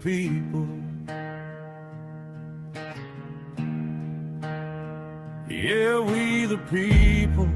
people. Yeah, we the people.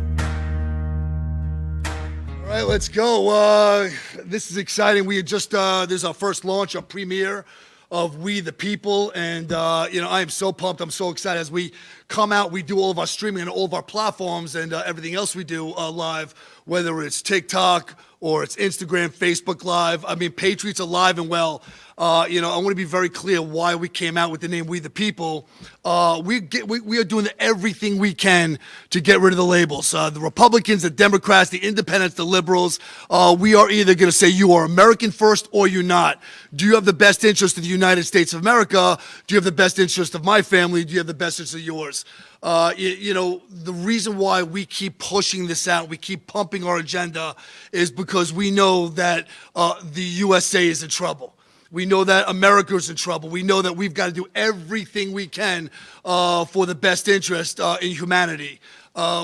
All right, let's go. This is exciting. We had just, this is our first launch, our premiere of We the People. And, I am so pumped. I'm so excited. As we come out, we do all of our streaming on all of our platforms and everything else we do live, whether it's TikTok or it's Instagram, Facebook Live. I mean, Patriots are alive and well. I want to be very clear why we came out with the name We the People. We are doing everything we can to get rid of the labels. The Republicans, the Democrats, the Independents, the Liberals. We are either going to say you are American first or you're not. Do you have the best interest of the United States of America? Do you have the best interest of my family? Do you have the best interest of yours? The reason why we keep pushing this out, we keep pumping our agenda, is because we know that the USA is in trouble. We know that America is in trouble. We know that we've got to do everything we can for the best interest in humanity.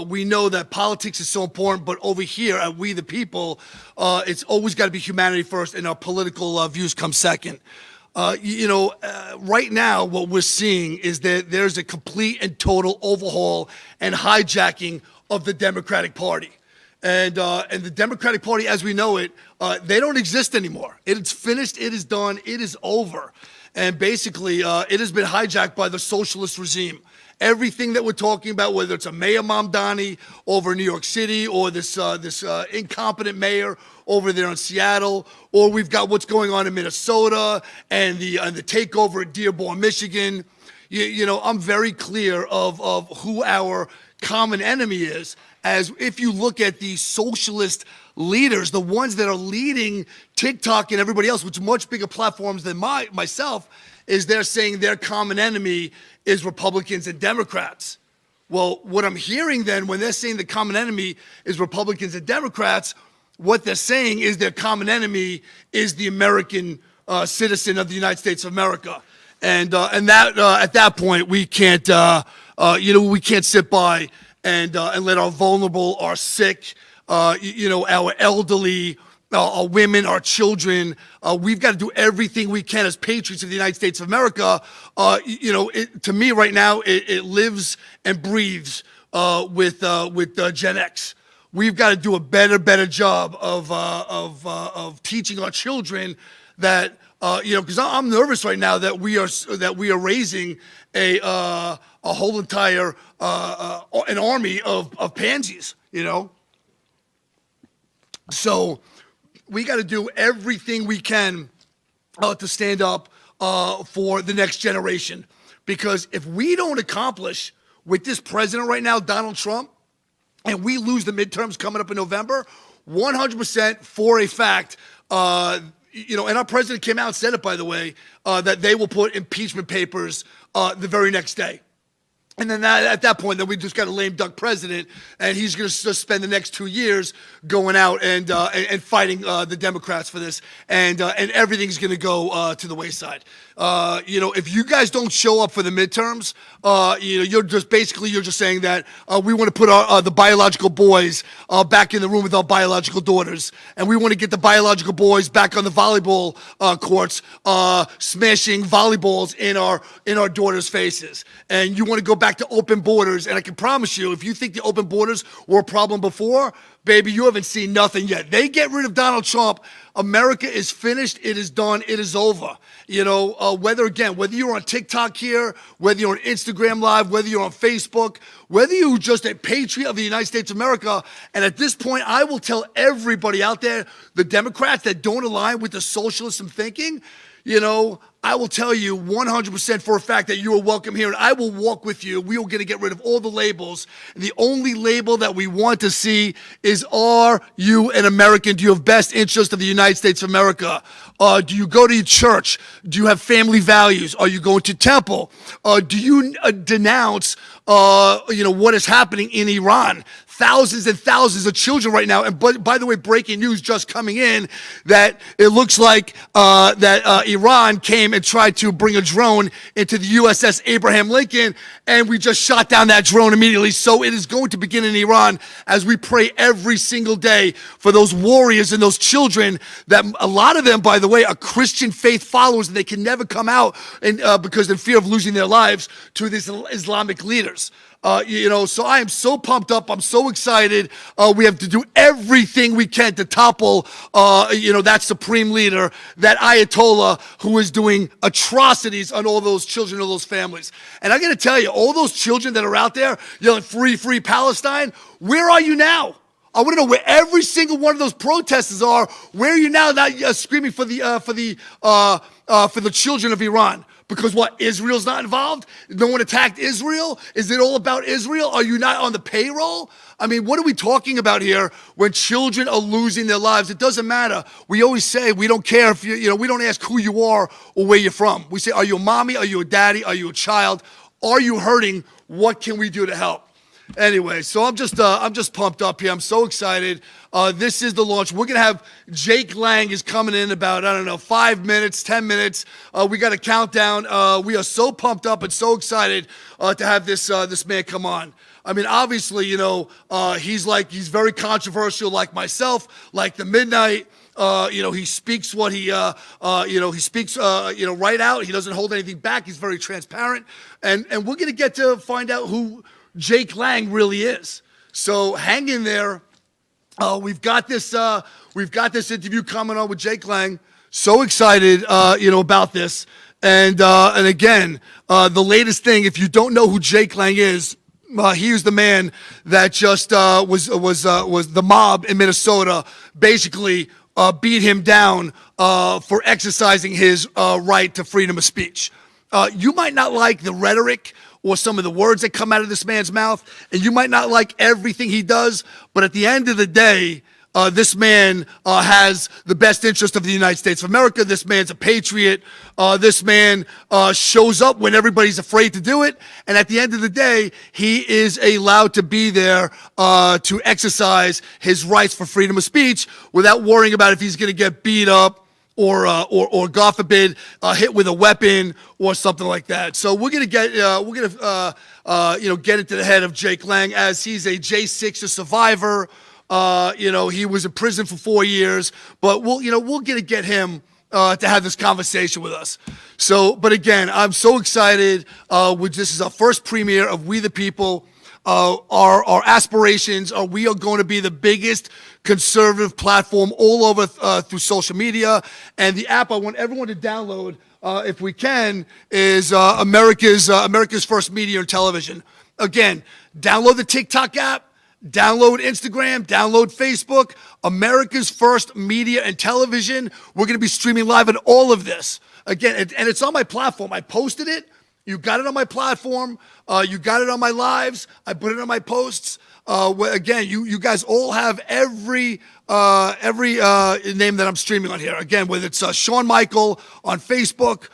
We know that politics is so important, but over here at We the People, it's always got to be humanity first, and our political views come second. Right now, what we're seeing is that there's a complete and total overhaul and hijacking of the Democratic Party. And the Democratic Party, as we know it, they don't exist anymore. It's finished. It is done. It is over. And basically, it has been hijacked by the socialist regime. Everything that we're talking about, whether it's a Mayor Mamdani over in New York City, or this incompetent mayor over there in Seattle, or we've got what's going on in Minnesota and the takeover at Dearborn, Michigan. I'm very clear of who our common enemy is. As if you look at the socialist leaders, the ones that are leading TikTok and everybody else, which are much bigger platforms than myself, is they're saying their common enemy is Republicans and Democrats. Well, what I'm hearing then, when they're saying the common enemy is Republicans and Democrats, what they're saying is their common enemy is the American citizen of the United States of America. And that at that point, we can't, we can't sit by and let our vulnerable, our sick, our elderly, our women, our children. We've got to do everything we can as patriots of the United States of America. To me right now, it lives and breathes with Gen X. We've got to do a better job of teaching our children that because I'm nervous right now that we are raising a whole entire an army of pansies. So we got to do everything we can to stand up for the next generation. Because if we don't accomplish with this president right now, Donald Trump, and we lose the midterms coming up in November, 100% for a fact, and our president came out and said it, by the way, that they will put impeachment papers the very next day. And then at that point, then we just got a lame duck president, and he's going to spend the next 2 years going out and fighting the Democrats for this, and everything's going to go to the wayside. If you guys don't show up for the midterms, you're just saying that we want to put the biological boys back in the room with our biological daughters, and we want to get the biological boys back on the volleyball courts, smashing volleyballs in our daughters' faces, and you want to go back to open borders. And I can promise you, if you think the open borders were a problem before, baby, you haven't seen nothing yet. They get rid of Donald Trump, America is finished, it is done, it is over. Whether you're on TikTok here, whether you're on Instagram Live, whether you're on Facebook, whether you're just a patriot of the United States of America, and at this point, I will tell everybody out there, the Democrats that don't align with the socialism thinking, I will tell you 100% for a fact that you are welcome here, and I will walk with you. We are going to get rid of all the labels. And the only label that we want to see is, are you an American? Do you have best interest of the United States of America? Do you go to your church? Do you have family values? Are you going to temple? Do you denounce, what is happening in Iran? Thousands and thousands of children right now. And by the way, breaking news just coming in that it looks like that Iran came came and tried to bring a drone into the USS Abraham Lincoln, and we just shot down that drone immediately. So it is going to begin in Iran as we pray every single day for those warriors and those children that a lot of them, by the way, are Christian faith followers, and they can never come out and because in fear of losing their lives to these Islamic leaders. So I am so pumped up. I'm so excited. We have to do everything we can to topple, that supreme leader, that Ayatollah who is doing atrocities on all those children, all those families. And I got to tell you, all those children that are out there yelling, "Free, free Palestine," where are you now? I want to know where every single one of those protesters are. Where are you now? Not screaming for the children of Iran. Because what, Israel's not involved? No one attacked Israel? Is it all about Israel? Are you not on the payroll? I mean, what are we talking about here when children are losing their lives? It doesn't matter. We always say we don't care if we don't ask who you are or where you're from. We say, are you a mommy? Are you a daddy? Are you a child? Are you hurting? What can we do to help? Anyway, so I'm just pumped up here. I'm so excited. This is the launch. We're gonna have Jake Lang is coming in about 5 minutes, 10 minutes. We got a countdown. We are so pumped up and so excited to have this man come on. I mean, obviously, he's very controversial, like myself, like the Midnight. He speaks what he speaks right out. He doesn't hold anything back. He's very transparent, and we're gonna get to find out who Jake Lang really is. So hang in there. We've got this interview coming on with Jake Lang. So excited, about this. And again, the latest thing. If you don't know who Jake Lang is, he was the man that just was the mob in Minnesota basically beat him down for exercising his right to freedom of speech. You might not like the rhetoric or some of the words that come out of this man's mouth, and you might not like everything he does, but at the end of the day, this man has the best interest of the United States of America. This man's a patriot. This man shows up when everybody's afraid to do it, and at the end of the day, he is allowed to be there to exercise his rights for freedom of speech without worrying about if he's going to get beat up or God forbid, hit with a weapon or something like that. So we're gonna get into the head of Jake Lang, as he's a J6 survivor. He was in prison for 4 years, but we'll get him to have this conversation with us. So, but again, I'm so excited. This is our first premiere of We the People. Our aspirations are we are going to be the biggest conservative platform all over through social media, and the app I want everyone to download, if we can, is America's First Media and Television. Again, download the TikTok app, download Instagram, download Facebook, America's First Media and Television. We're going to be streaming live on all of this. Again, and it's on my platform. I posted it. You got it on my platform. You got it on my lives. I put it on my posts. Again, you guys all have every name that I'm streaming on here. Again, whether it's Sean Michael on Facebook,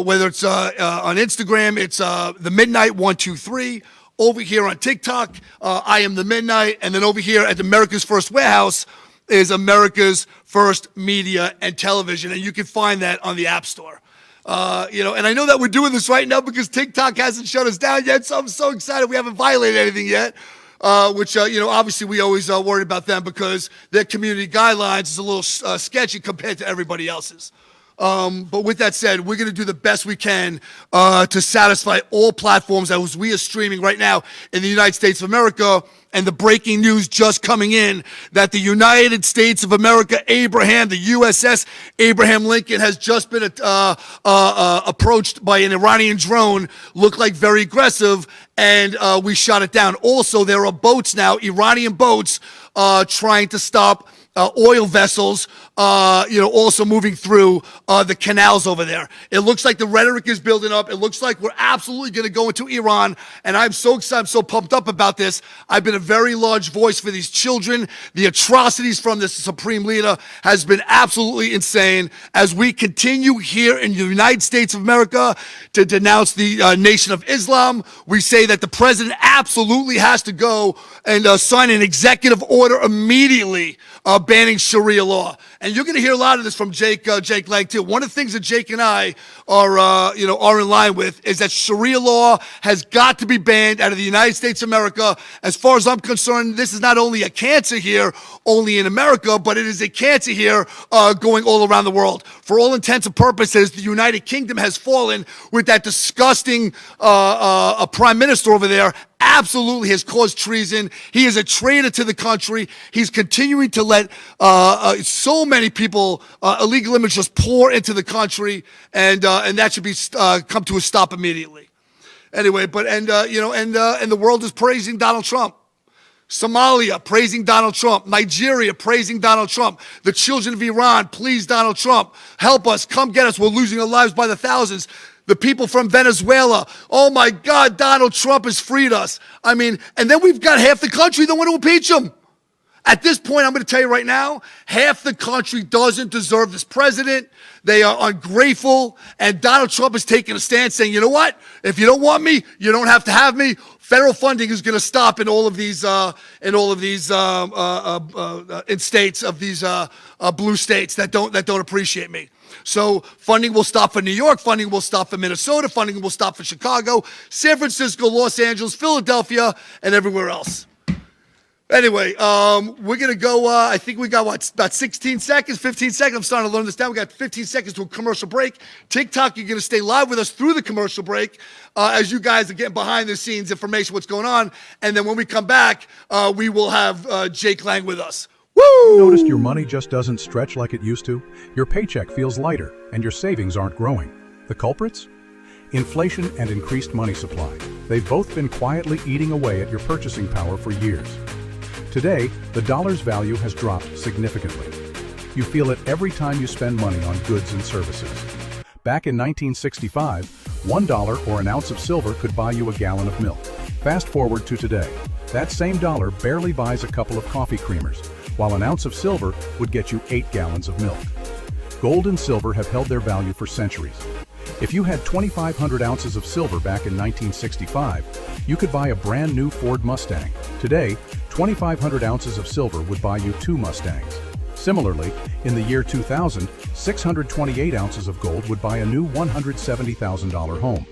whether it's on Instagram, it's the Midnight 123. Over here on TikTok, I am the Midnight, and then over here at America's First Warehouse is America's First Media and Television, and you can find that on the App Store. And I know that we're doing this right now because TikTok hasn't shut us down yet, so I'm so excited. We haven't violated anything yet, which, obviously we always worried about them because their community guidelines is a little sketchy compared to everybody else's. But with that said, we're going to do the best we can to satisfy all platforms as we are streaming right now in the United States of America. And the breaking news just coming in that the United States of America, the USS Abraham Lincoln, has just been approached by an Iranian drone, looked like very aggressive, and we shot it down. Also, there are boats now, Iranian boats, trying to stop oil vessels, also moving through the canals over there. It looks like the rhetoric is building up. It looks like we're absolutely going to go into Iran, and I'm so excited. I'm so pumped up about this. I've been a very large voice for these children. The atrocities from this supreme leader has been absolutely insane. As we continue here in the United States of America to denounce the Nation of Islam, we say that the president absolutely has to go and sign an executive order immediately banning Sharia law. And you're going to hear a lot of this from Jake Lang too. One of the things that Jake and I are in line with is that Sharia law has got to be banned out of the United States of America. As far as I'm concerned, this is not only a cancer here, only in America, but it is a cancer here going all around the world. For all intents and purposes, the United Kingdom has fallen with that disgusting prime minister over there. Absolutely has caused treason. He is a traitor to the country. He's continuing to let so many people, illegal immigrants, just pour into the country, and that should be come to a stop immediately. Anyway, and the world is praising Donald Trump. Somalia praising Donald Trump. Nigeria praising Donald Trump. The children of Iran, please Donald Trump, help us, come get us. We're losing our lives by the thousands. The people from Venezuela, oh my God, Donald Trump has freed us. I mean, and then we've got half the country that want to impeach him. At this point, I'm going to tell you right now, half the country doesn't deserve this president. They are ungrateful, and Donald Trump is taking a stand saying, you know what? If you don't want me, you don't have to have me. Federal funding is going to stop in all of these, in states of these blue states that don't appreciate me. So funding will stop for New York, funding will stop for Minnesota, funding will stop for Chicago, San Francisco, Los Angeles, Philadelphia, and everywhere else. Anyway, we're going to go, I think we got, about 16 seconds, 15 seconds. I'm starting to learn this down. We got 15 seconds to a commercial break. TikTok, you're going to stay live with us through the commercial break as you guys are getting behind the scenes information, what's going on. And then when we come back, we will have Jake Lang with us. Woo! Noticed your money just doesn't stretch like it used to? Your paycheck feels lighter, and your savings aren't growing. The culprits? Inflation and increased money supply. They've both been quietly eating away at your purchasing power for years. Today, the dollar's value has dropped significantly. You feel it every time you spend money on goods and services. Back in 1965, $1 or an ounce of silver could buy you a gallon of milk. Fast forward to today. That same dollar barely buys a couple of coffee creamers, while an ounce of silver would get you 8 gallons of milk. Gold and silver have held their value for centuries. If you had 2,500 ounces of silver back in 1965, you could buy a brand new Ford Mustang. Today, 2,500 ounces of silver would buy you 2 Mustangs. Similarly, in the year 2000, 628 ounces of gold would buy a new $170,000 home.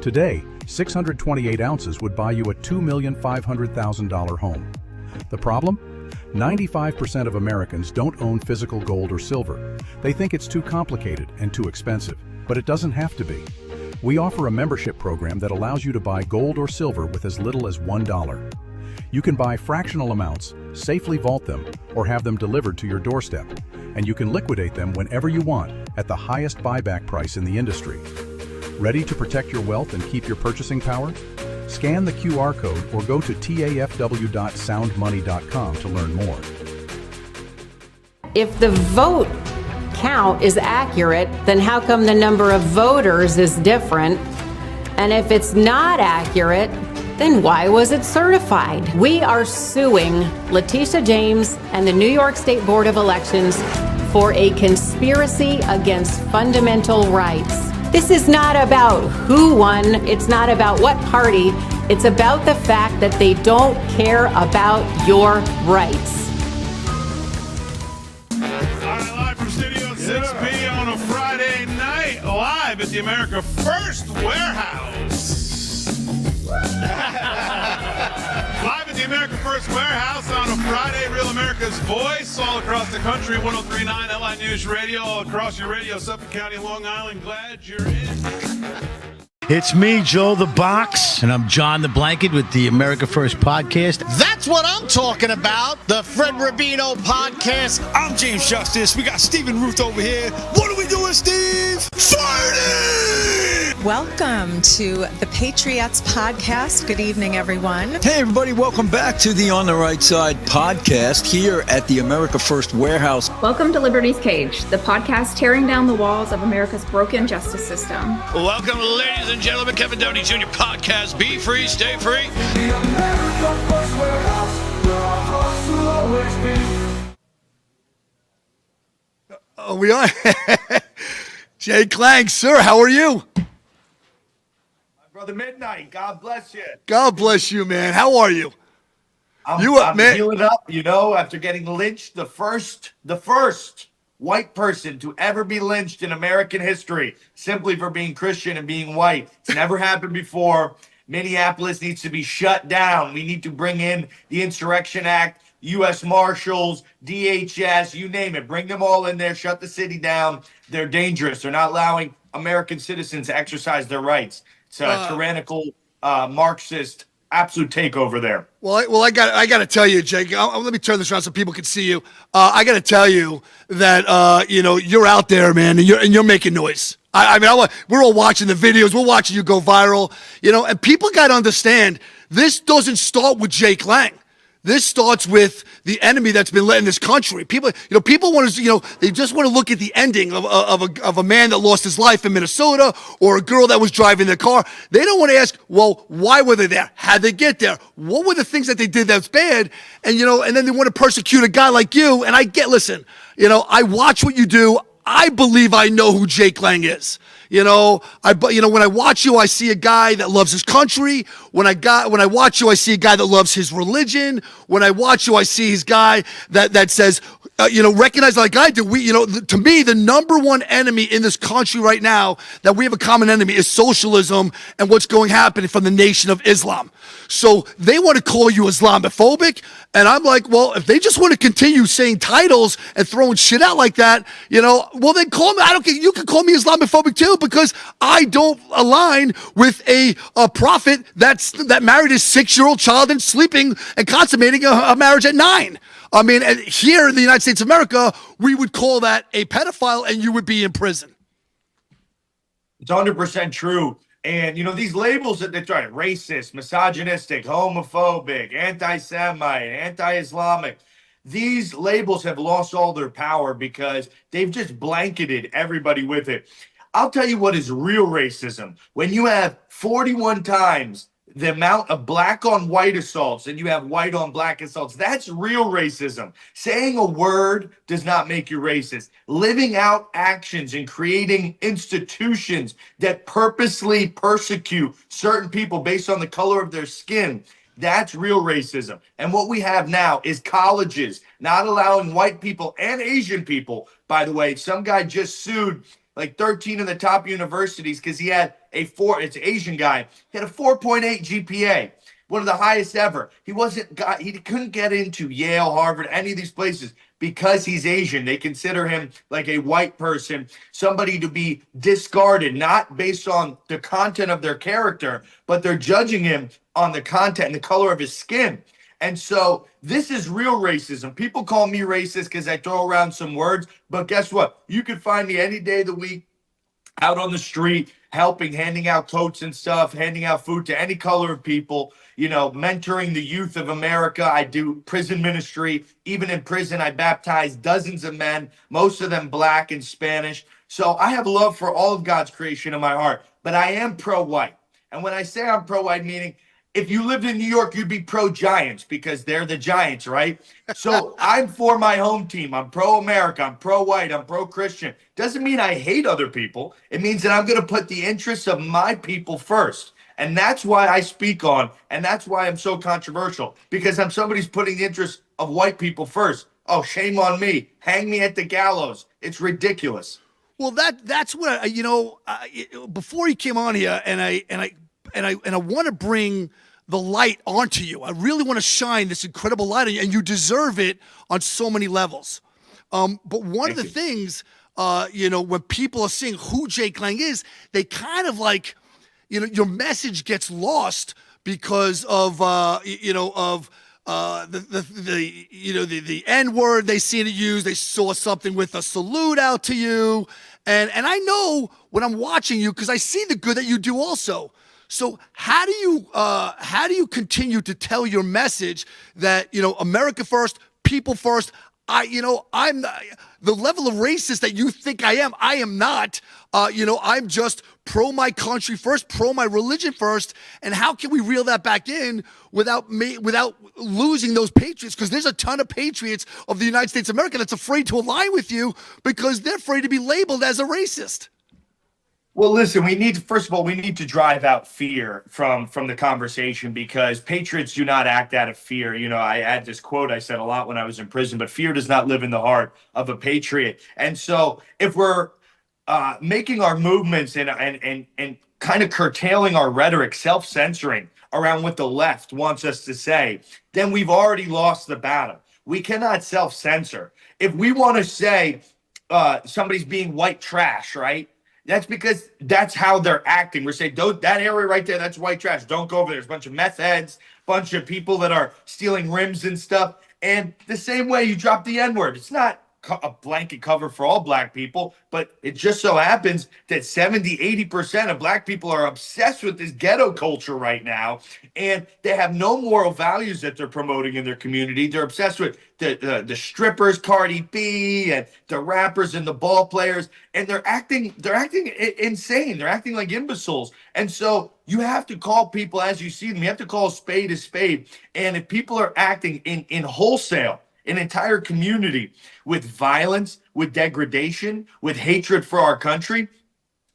Today, 628 ounces would buy you a $2,500,000 home. The problem? 95% of Americans don't own physical gold or silver. They think it's too complicated and too expensive, but it doesn't have to be. We offer a membership program that allows you to buy gold or silver with as little as $1. You can buy fractional amounts, safely vault them, or have them delivered to your doorstep, and you can liquidate them whenever you want at the highest buyback price in the industry. Ready to protect your wealth and keep your purchasing power? Scan the QR code or go to tafw.soundmoney.com to learn more. If the vote count is accurate, then how come the number of voters is different? And if it's not accurate, then why was it certified? We are suing Letitia James and the New York State Board of Elections for a conspiracy against fundamental rights. This is not about who won, it's not about what party, it's about the fact that they don't care about your rights. All right, live from Studio 6B on a Friday night, live at the America First Warehouse. Live at the America First Warehouse on a Friday, Real America's Voice, all across the country, 103.9 LI News Radio, all across your radio, Suffolk County, Long Island. Glad you're in. It's me, Joe the Box. And I'm John the Blanket with the America First Podcast. That's what I'm talking about, the Fred Rubino Podcast. I'm James Justice. We got Stephen Ruth over here. What are we doing, Steve? Fighting! Welcome to the Patriots Podcast. Good evening, everyone. Hey, everybody. Welcome back to the On the Right Side podcast here at the America First Warehouse. Welcome to Liberty's Cage, the podcast tearing down the walls of America's broken justice system. Welcome, ladies and gentlemen, Kevin Downey Jr. Podcast. Be free, stay free. The America First Warehouse, where our hearts will always be. Oh, we are. Jake Lang, sir, how are you? Brother Midnight, God bless you. God bless you, man. How are you? I'm healing up, after getting lynched, the first white person to ever be lynched in American history, simply for being Christian and being white. It's never happened before. Minneapolis needs to be shut down. We need to bring in the Insurrection Act, U.S. Marshals, DHS, you name it. Bring them all in there, shut the city down. They're dangerous. They're not allowing American citizens to exercise their rights. It's a tyrannical, Marxist, absolute takeover there. Well, I got to tell you, Jake. Let me turn this around so people can see you. I got to tell you that you're out there, man, and you're making noise. We're all watching the videos. We're watching you go viral. And people got to understand this doesn't start with Jake Lang. This starts with the enemy that's been led in this country. People want to, they just want to look at the ending of a man that lost his life in Minnesota or a girl that was driving their car. They don't want to ask, well, why were they there? How'd they get there? What were the things that they did that's bad? And, and then they want to persecute a guy like you. And I watch what you do. I believe I know who Jake Lang is. When I watch you, I see a guy that loves his country. When I watch you, I see a guy that loves his religion. When I watch you, I see his guy that says, recognize like I do. To me, the number one enemy in this country right now that we have a common enemy is socialism and what's happening from the Nation of Islam. So they want to call you Islamophobic. And I'm like, well, if they just want to continue saying titles and throwing shit out like that, well, then call me. I don't care. You can call me Islamophobic too, because I don't align with a prophet that married his 6-year-old child and sleeping and consummating a marriage at 9. And here in the United States of America, we would call that a pedophile and you would be in prison. It's 100% true. And, these labels that they try, racist, misogynistic, homophobic, anti-Semite, anti-Islamic, these labels have lost all their power because they've just blanketed everybody with it. I'll tell you what is real racism. When you have 41 times the amount of black on white assaults and you have white on black assaults, that's real racism. Saying a word does not make you racist. Living out actions and creating institutions that purposely persecute certain people based on the color of their skin, that's real racism. And what we have now is colleges not allowing white people and Asian people, by the way. Some guy just sued like 13 of the top universities because he had it's an Asian guy. He had a 4.8 GPA, one of the highest ever. He couldn't get into Yale, Harvard, any of these places because he's Asian. They consider him like a white person, somebody to be discarded, not based on the content of their character, but they're judging him on the content and the color of his skin. And so this is real racism. People call me racist because I throw around some words, but guess what? You can find me any day of the week out on the street, helping, handing out coats and stuff, handing out food to any color of people, mentoring the youth of America. I do prison ministry. Even in prison, I baptize dozens of men, most of them black and Spanish. So I have love for all of God's creation in my heart, but I am pro-white. And when I say I'm pro-white, meaning if you lived in New York, you'd be pro-Giants because they're the Giants, right? So I'm for my home team. I'm pro-America. I'm pro-white. I'm pro-Christian. Doesn't mean I hate other people. It means that I'm going to put the interests of my people first. And that's why I speak on, and that's why I'm so controversial, because I'm somebody who's putting the interests of white people first. Oh, shame on me. Hang me at the gallows. It's ridiculous. Well, that's what before you came on here, and I want to bring the light onto you. I really want to shine this incredible light on you, and you deserve it on so many levels. But one of the things, when people are seeing who Jake Lang is, they kind of like, your message gets lost because of, the N word they see it used. They saw something with a salute out to you, and I know when I'm watching you because I see the good that you do also. So how do you continue to tell your message that, America first, people first? I'm the level of racist that you think I am not. I'm just pro my country first, pro my religion first. And how can we reel that back in without losing those patriots? Because there's a ton of patriots of the United States of America that's afraid to align with you because they're afraid to be labeled as a racist. Well, listen, first of all, we need to drive out fear from the conversation, because patriots do not act out of fear. You know, I had this quote I said a lot when I was in prison, but fear does not live in the heart of a patriot. And so if we're making our movements and kind of curtailing our rhetoric, self-censoring around what the left wants us to say, then we've already lost the battle. We cannot self-censor. If we want to say somebody's being white trash, right? That's because that's how they're acting. We're saying, don't, that area right there, that's white trash. Don't go over there. There's a bunch of meth heads, bunch of people that are stealing rims and stuff. And the same way you drop the N-word, it's not a blanket cover for all black people, but it just so happens that 70-80% of black people are obsessed with this ghetto culture right now, and they have no moral values that they're promoting in their community. They're obsessed with the strippers, Cardi B, and the rappers and the ball players, and they're acting insane. They're acting like imbeciles. And so you have to call people as you see them. You have to call a spade, and if people are acting in wholesale, an entire community with violence, with degradation, with hatred for our country,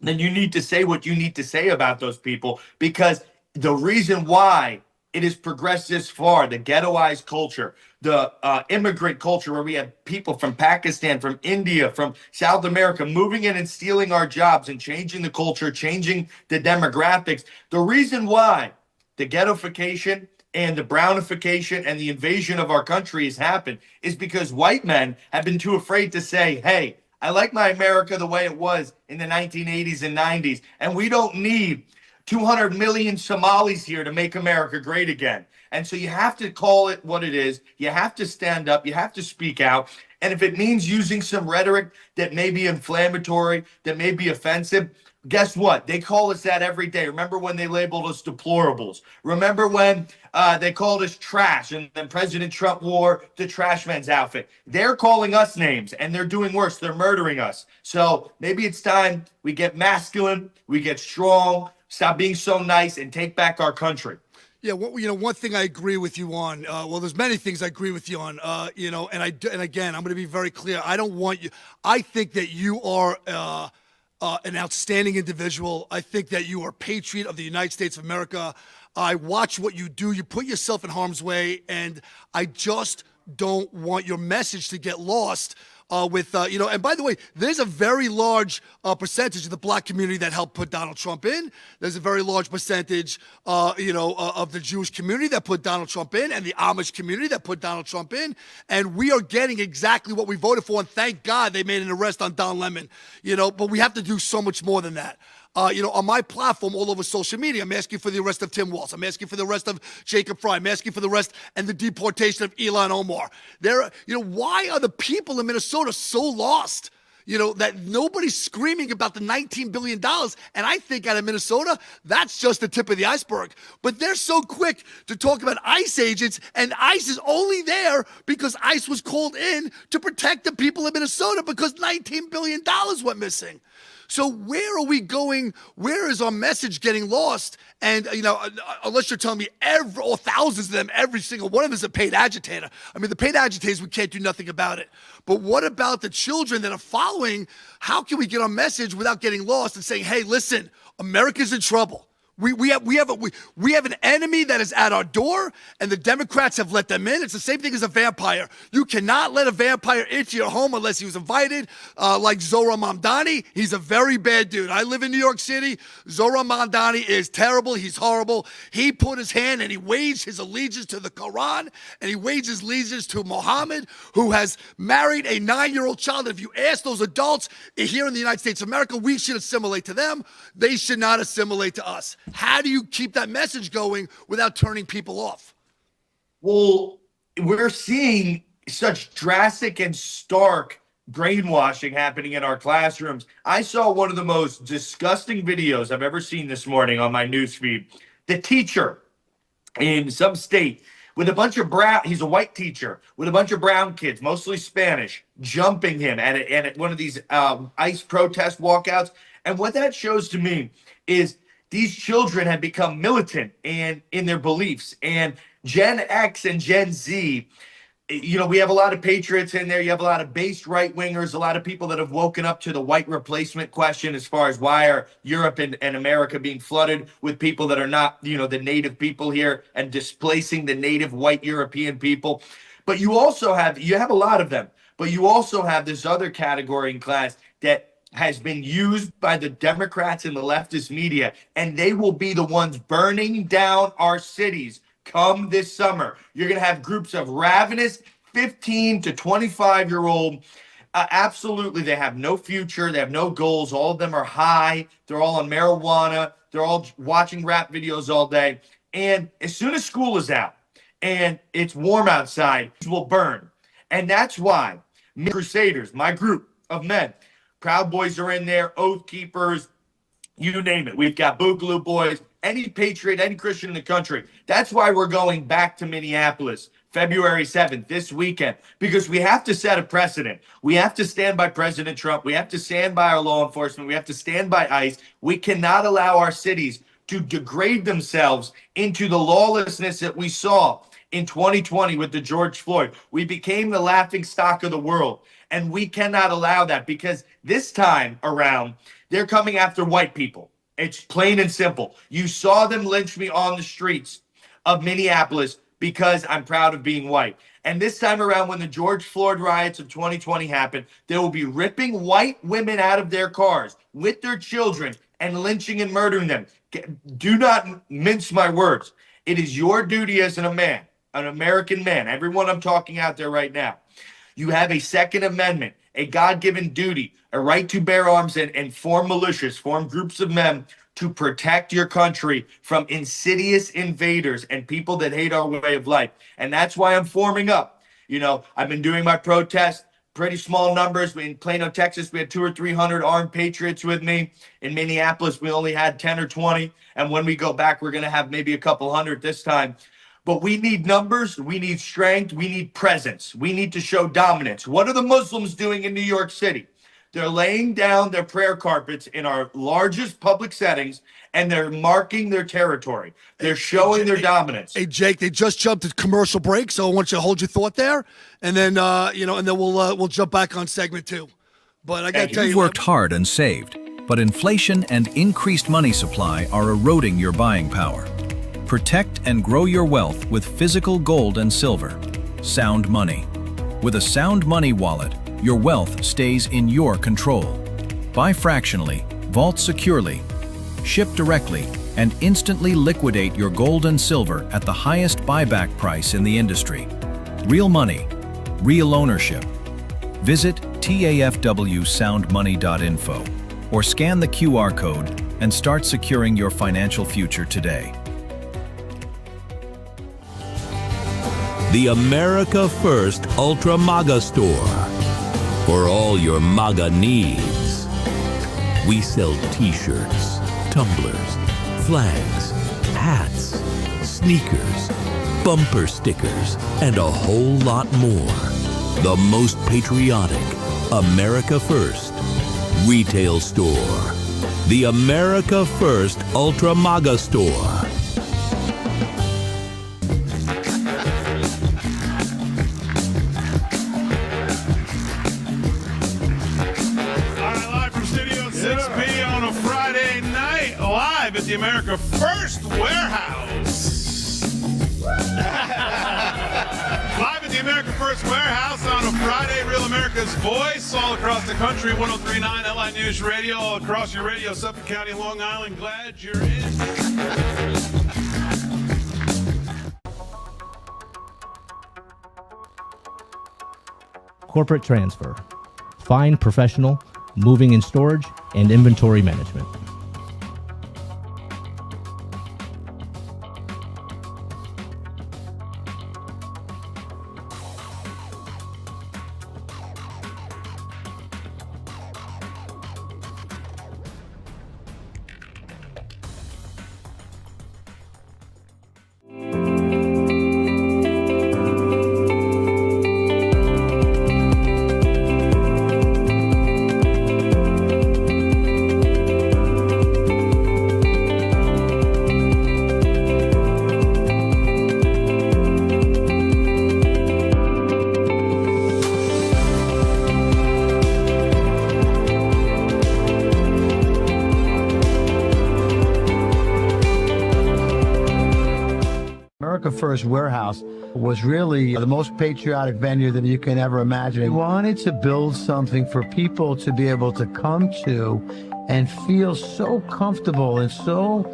then you need to say what you need to say about those people, because the reason why it has progressed this far, the ghettoized culture, the immigrant culture, where we have people from Pakistan, from India, from South America moving in and stealing our jobs and changing the culture, changing the demographics. The reason why the ghettoification and the brownification and the invasion of our country has happened is because white men have been too afraid to say, hey, I like my America the way it was in the 1980s and 90s, and we don't need 200 million Somalis here to make America great again. And so you have to call it what it is. You have to stand up. You have to speak out. And if it means using some rhetoric that may be inflammatory, that may be offensive, guess what? They call us that every day. Remember when they labeled us deplorables? Remember when they called us trash, and then President Trump wore the trash man's outfit? They're calling us names, and they're doing worse. They're murdering us. So maybe it's time we get masculine, we get strong, stop being so nice, and take back our country. Yeah, one thing I agree with you on. Well, there's many things I agree with you on. And again, I'm going to be very clear. I don't want you. I think that you are an outstanding individual. I think that you are a patriot of the United States of America. I watch what you do. You put yourself in harm's way, and I just don't want your message to get lost. And by the way, there's a very large percentage of the black community that helped put Donald Trump in. There's a very large percentage, of the Jewish community that put Donald Trump in, and the Amish community that put Donald Trump in. And we are getting exactly what we voted for. And thank God they made an arrest on Don Lemon, but we have to do so much more than that. On my platform all over social media, I'm asking for the arrest of Tim Walz. I'm asking for the arrest of Jacob Fry. I'm asking for the arrest and the deportation of Ilhan Omar. Why are the people in Minnesota so lost? That nobody's screaming about the $19 billion. And I think out of Minnesota, that's just the tip of the iceberg. But they're so quick to talk about ICE agents, and ICE is only there because ICE was called in to protect the people of Minnesota because $19 billion went missing. So where are we going? Where is our message getting lost? And, unless you're telling me thousands of them, every single one of them is a paid agitator. I mean, the paid agitators, we can't do nothing about it. But what about the children that are following? How can we get our message without getting lost and saying, hey, listen, America's in trouble. We have an enemy that is at our door, and the Democrats have let them in. It's the same thing as a vampire. You cannot let a vampire into your home unless he was invited. Like Zohran Mamdani, he's a very bad dude. I live in New York City. Zohran Mamdani is terrible. He's horrible. He put his hand and he waged his allegiance to the Quran, and he waged his allegiance to Muhammad, who has married a 9-year-old child. If you ask those adults here in the United States of America, we should assimilate to them. They should not assimilate to us. How do you keep that message going without turning people off? Well, we're seeing such drastic and stark brainwashing happening in our classrooms. I saw one of the most disgusting videos I've ever seen this morning on my newsfeed. The teacher in some state with a bunch of he's a white teacher with a bunch of brown kids, mostly Spanish, jumping him at one of these ICE protest walkouts. And what that shows to me is these children have become militant in their beliefs. And Gen X and Gen Z, we have a lot of patriots in there. You have a lot of based right wingers, a lot of people that have woken up to the white replacement question as far as why are Europe and America being flooded with people that are not, the native people here and displacing the native white European people. But you have a lot of them, but you also have this other category in class that has been used by the Democrats and the leftist media, and they will be the ones burning down our cities come this summer. You're going to have groups of ravenous 15 to 25-year-old. Absolutely, they have no future. They have no goals. All of them are high. They're all on marijuana. They're all watching rap videos all day. And as soon as school is out and it's warm outside, it will burn. And that's why Crusaders, my group of men, Proud Boys are in there, Oath Keepers, you name it. We've got Boogaloo Boys, any patriot, any Christian in the country. That's why we're going back to Minneapolis February 7th, this weekend, because we have to set a precedent. We have to stand by President Trump. We have to stand by our law enforcement. We have to stand by ICE. We cannot allow our cities to degrade themselves into the lawlessness that we saw in 2020 with the George Floyd. We became the laughing stock of the world, and we cannot allow that, because this time around, they're coming after white people. It's plain and simple. You saw them lynch me on the streets of Minneapolis because I'm proud of being white. And this time around, when the George Floyd riots of 2020 happen, they will be ripping white women out of their cars with their children and lynching and murdering them. Do not mince my words. It is your duty as a man, an American man, everyone I'm talking out there right now. You have a Second Amendment, a God-given duty, a right to bear arms and form militias, form groups of men to protect your country from insidious invaders and people that hate our way of life. And that's why I'm forming up. I've been doing my protest, pretty small numbers. In Plano, Texas, we had 200 or 300 armed patriots with me. In Minneapolis, we only had 10 or 20. And when we go back, we're going to have maybe a couple hundred this time. But we need numbers, we need strength, we need presence. We need to show dominance. What are the Muslims doing in New York City? They're laying down their prayer carpets in our largest public settings, and they're marking their territory. They're showing their dominance. Hey, Jake, they just jumped to commercial break, so I want you to hold your thought there, and then and then we'll jump back on segment 2. But I got to tell you, you've worked hard and saved, but inflation and increased money supply are eroding your buying power. Protect and grow your wealth with physical gold and silver. Sound Money. With a Sound Money wallet, your wealth stays in your control. Buy fractionally, vault securely, ship directly, and instantly liquidate your gold and silver at the highest buyback price in the industry. Real money, real ownership. Visit tafwsoundmoney.info or scan the QR code and start securing your financial future today. The America First Ultra MAGA Store. For all your MAGA needs. We sell t-shirts, tumblers, flags, hats, sneakers, bumper stickers, and a whole lot more. The most patriotic America First retail store. The America First Ultra MAGA Store. At the America First Warehouse. Live at the America First Warehouse on a Friday, Real America's Voice, all across the country, 103.9 LI News Radio, all across your radio, Suffolk County, Long Island. Glad you're in. Corporate transfer. Fine, professional, moving and storage, and inventory management. First Warehouse was really the most patriotic venue that you can ever imagine. We wanted to build something for people to be able to come to and feel so comfortable and so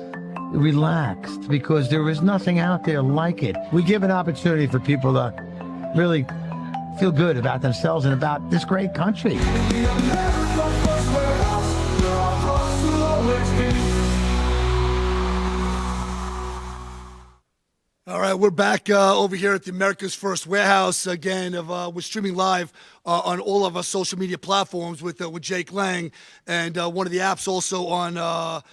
relaxed, because there is nothing out there like it. We give an opportunity for people to really feel good about themselves and about this great country. All right, we're back over here at the America's First Warehouse again. We're streaming live on all of our social media platforms with Jake Lang, and one of the apps also on on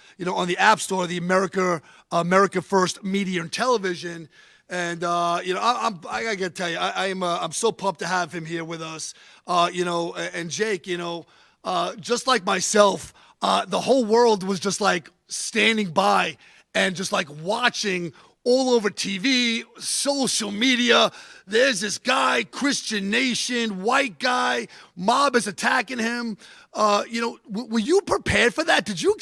the App Store, the America First Media and Television. And I gotta tell you, I'm so pumped to have him here with us. And Jake, just like myself, the whole world was just like standing by and just like watching. All over TV, social media, there's this guy, Christian Nation, white guy, mob is attacking him. Were you prepared for that? Did you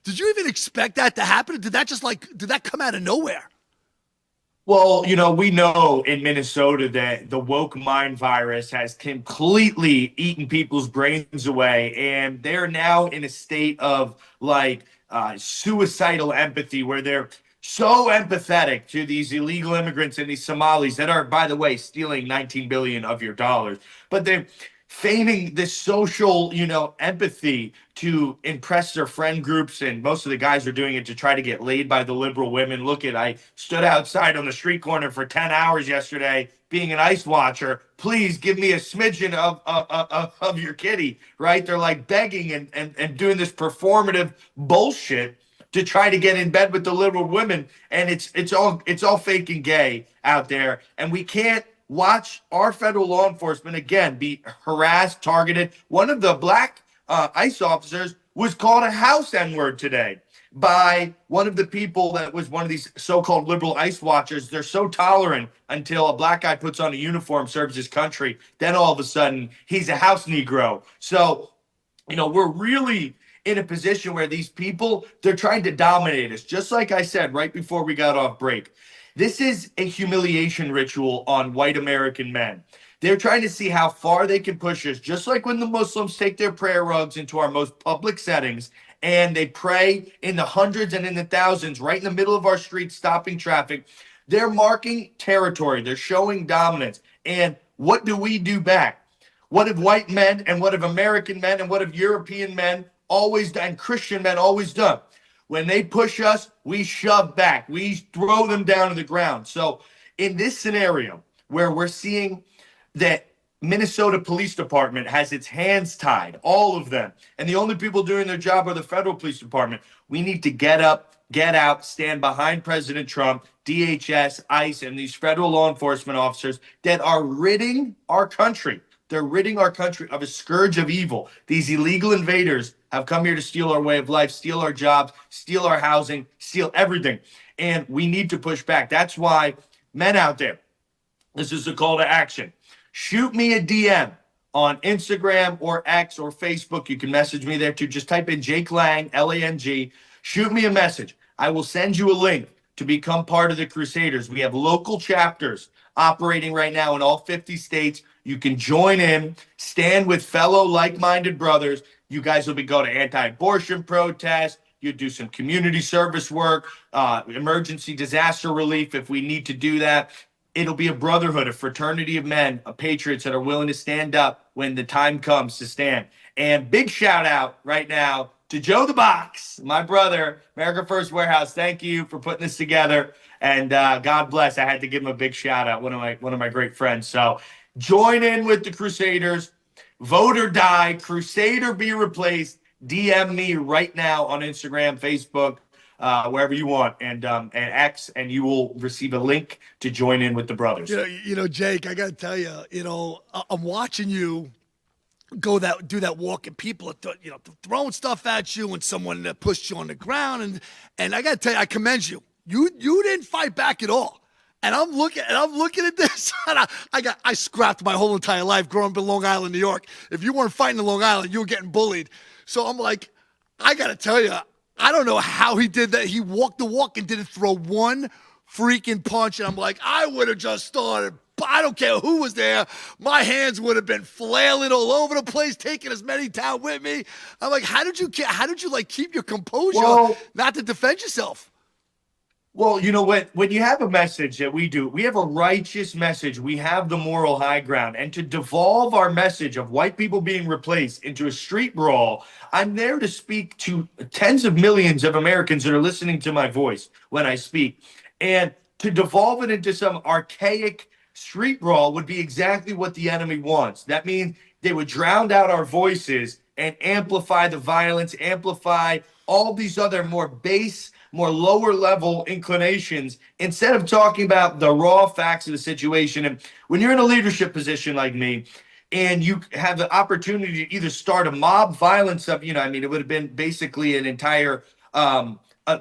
even expect that to happen? Did that come out of nowhere? Well, we know in Minnesota that the woke mind virus has completely eaten people's brains away, and they're now in a state of suicidal empathy where they're so empathetic to these illegal immigrants and these Somalis that are, by the way, stealing 19 billion of your dollars. But they're feigning this social, empathy to impress their friend groups. And most of the guys are doing it to try to get laid by the liberal women. I stood outside on the street corner for 10 hours yesterday being an ICE watcher. Please give me a smidgen of your kitty, right? They're like begging and doing this performative bullshit to try to get in bed with the liberal women, and it's all fake and gay out there, and we can't watch our federal law enforcement again be harassed, targeted. One of the black ICE officers was called a house N-word today by one of the people that was one of these so-called liberal ICE watchers. They're so tolerant until a black guy puts on a uniform, serves his country, then all of a sudden he's a house Negro. So, we're really in a position where these people, they're trying to dominate us. Just like I said right before we got off break, this is a humiliation ritual on white American men. They're trying to see how far they can push us, just like when the Muslims take their prayer rugs into our most public settings and they pray in the hundreds and in the thousands right in the middle of our streets, stopping traffic. They're marking territory. They're showing dominance. And what do we do back? What have white men and what have American men and what have European men always done, and Christian men always done? When they push us, we shove back. We throw them down to the ground. So in this scenario where we're seeing that Minnesota Police Department has its hands tied, all of them, and the only people doing their job are the federal police department, we need to get up, get out, stand behind President Trump, DHS, ICE, and these federal law enforcement officers that are ridding our country. They're ridding our country of a scourge of evil. These illegal invaders have come here to steal our way of life, steal our jobs, steal our housing, steal everything. And we need to push back. That's why, men out there, this is a call to action. Shoot me a DM on Instagram or X or Facebook. You can message me there too. Just type in Jake Lang, L-A-N-G. Shoot me a message. I will send you a link to become part of the Crusaders. We have local chapters operating right now in all 50 states. You can join in, stand with fellow like-minded brothers. You guys will go to anti-abortion protests. You do some community service work, emergency disaster relief if we need to do that. It'll be a brotherhood, a fraternity of men, of patriots that are willing to stand up when the time comes to stand. And big shout out right now to Joe the Box, my brother, America First Warehouse. Thank you for putting this together. And God bless. I had to give him a big shout out, one of my great friends. So join in with the Crusaders. Vote or die. Crusader be replaced. DM me right now on Instagram, Facebook, wherever you want, and X, and you will receive a link to join in with the brothers. Jake, I got to tell you, I'm watching you do that walk, and people are throwing stuff at you, and someone pushed you on the ground, and I got to tell you, I commend you. You didn't fight back at all. And I'm looking at this, and I scrapped my whole entire life growing up in Long Island, New York. If you weren't fighting in Long Island, you were getting bullied. So I'm like, I got to tell you, I don't know how he did that. He walked the walk and didn't throw one freaking punch. And I'm like, I would have just started. I don't care who was there. My hands would have been flailing all over the place, taking as many down with me. I'm like, how did you like keep your composure not to defend yourself? Well, when you have a message that we have a righteous message. We have the moral high ground. And to devolve our message of white people being replaced into a street brawl, I'm there to speak to tens of millions of Americans that are listening to my voice when I speak. And to devolve it into some archaic street brawl would be exactly what the enemy wants. That means they would drown out our voices and amplify the violence, amplify all these other more base, more lower level inclinations instead of talking about the raw facts of the situation. And when you're in a leadership position like me and you have the opportunity to either start a mob violence of, it would have been basically an entire,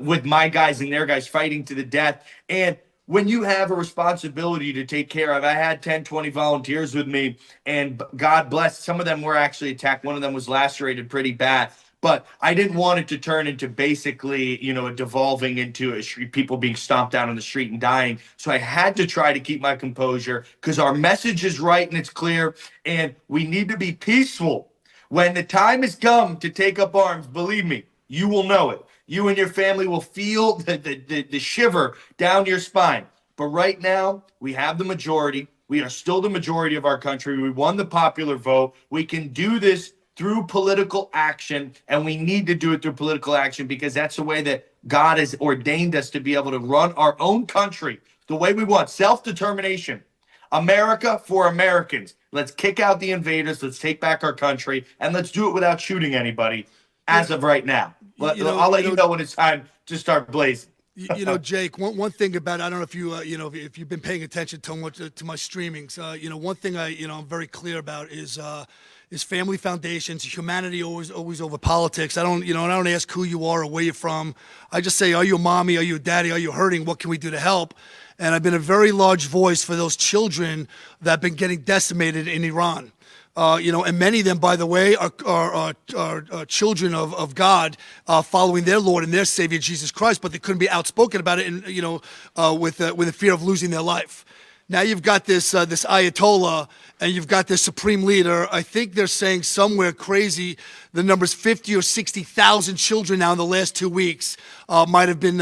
with my guys and their guys fighting to the death. And when you have a responsibility to take care of, I had 10, 20 volunteers with me, and God bless, some of them were actually attacked. One of them was lacerated pretty bad. But I didn't want it to turn into basically, devolving into people being stomped out on the street and dying. So I had to try to keep my composure because our message is right and it's clear, and we need to be peaceful. When the time has come to take up arms, believe me, you will know it. You and your family will feel the shiver down your spine. But right now, we have the majority. We are still the majority of our country. We won the popular vote. We can do this through political action, and we need to do it through political action because that's the way that God has ordained us to be able to run our own country the way we want. Self-determination. America for Americans. Let's kick out the invaders. Let's take back our country, and let's do it without shooting anybody as of right now. I'll let you know when it's time to start blazing. Jake, one thing about, I don't know if you, if you've been paying attention to my streamings, one thing I'm very clear about is family foundations, humanity always over politics. I don't ask who you are or where you're from. I just say, are you a mommy? Are you a daddy? Are you hurting? What can we do to help? And I've been a very large voice for those children that have been getting decimated in Iran. And many of them, by the way, are children of God, following their Lord and their Savior, Jesus Christ, but they couldn't be outspoken about it, and with the fear of losing their life. Now you've got this Ayatollah, and you've got this supreme leader. I think they're saying somewhere crazy, the number's 50 or 60,000 children now in the last 2 weeks might have been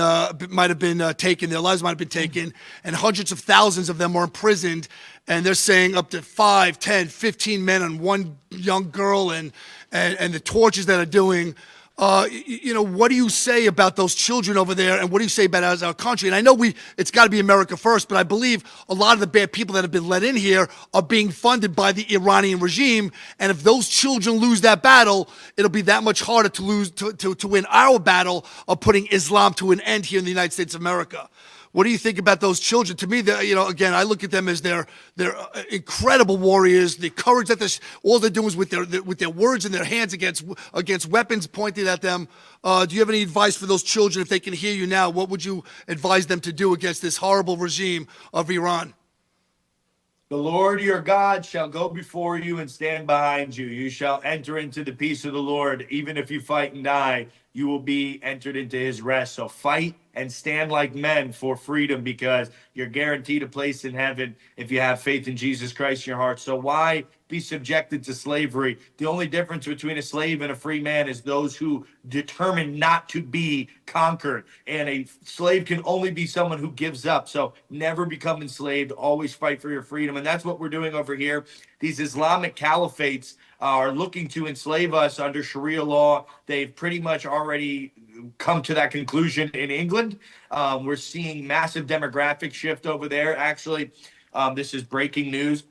taken. Their lives might have been taken, and hundreds of thousands of them are imprisoned. And they're saying up to 5, 10, 15 men and one young girl, and the tortures that are doing. What do you say about those children over there, and what do you say about our country? And I know it's got to be America first, but I believe a lot of the bad people that have been let in here are being funded by the Iranian regime. And if those children lose that battle, it'll be that much harder to win our battle of putting Islam to an end here in the United States of America. What do you think about those children? To me, again, I look at them as they're incredible warriors. The courage that all they're doing is with their words in their hands against weapons pointed at them. Do you have any advice for those children if they can hear you now? What would you advise them to do against this horrible regime of Iran? The Lord your God shall go before you and stand behind you. You shall enter into the peace of the Lord. Even if you fight and die, you will be entered into his rest. So fight and stand like men for freedom, because you're guaranteed a place in heaven if you have faith in Jesus Christ in your heart. So why be subjected to slavery? The only difference between a slave and a free man is those who determine not to be conquered. And a slave can only be someone who gives up. So never become enslaved. Always fight for your freedom. And that's what we're doing over here. These Islamic caliphates are looking to enslave us under Sharia law. They've pretty much already come to that conclusion in England. We're seeing massive demographic shift over there. Actually, this is breaking news.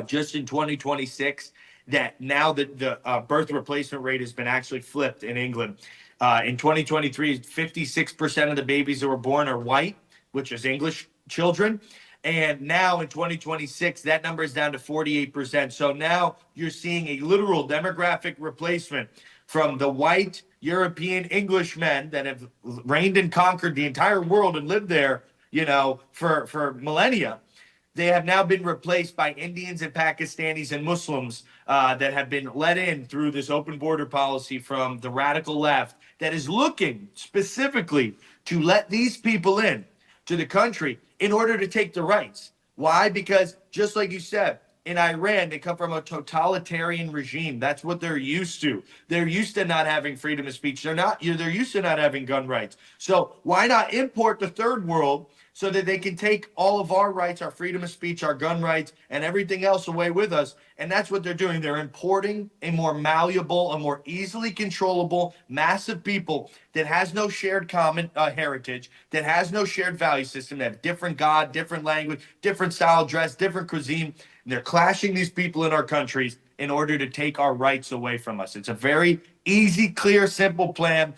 Just in 2026, that now the birth replacement rate has been actually flipped in England. In 2023, 56% of the babies that were born are white, which is English children. And now in 2026, that number is down to 48%. So now you're seeing a literal demographic replacement from the white European Englishmen that have reigned and conquered the entire world and lived there, for millennia. They have now been replaced by Indians and Pakistanis and Muslims that have been let in through this open border policy from the radical left that is looking specifically to let these people in to the country in order to take the rights. Why? Because just like you said, in Iran, they come from a totalitarian regime. That's what they're used to. They're used to not having freedom of speech. They're used to not having gun rights. So why not import the third world so that they can take all of our rights, our freedom of speech, our gun rights, and everything else away with us? And that's what they're doing. They're importing a more malleable, a more easily controllable, massive people that has no shared common heritage, that has no shared value system, that have different God, different language, different style of dress, different cuisine. And they're clashing these people in our countries in order to take our rights away from us. It's a very easy, clear, simple plan.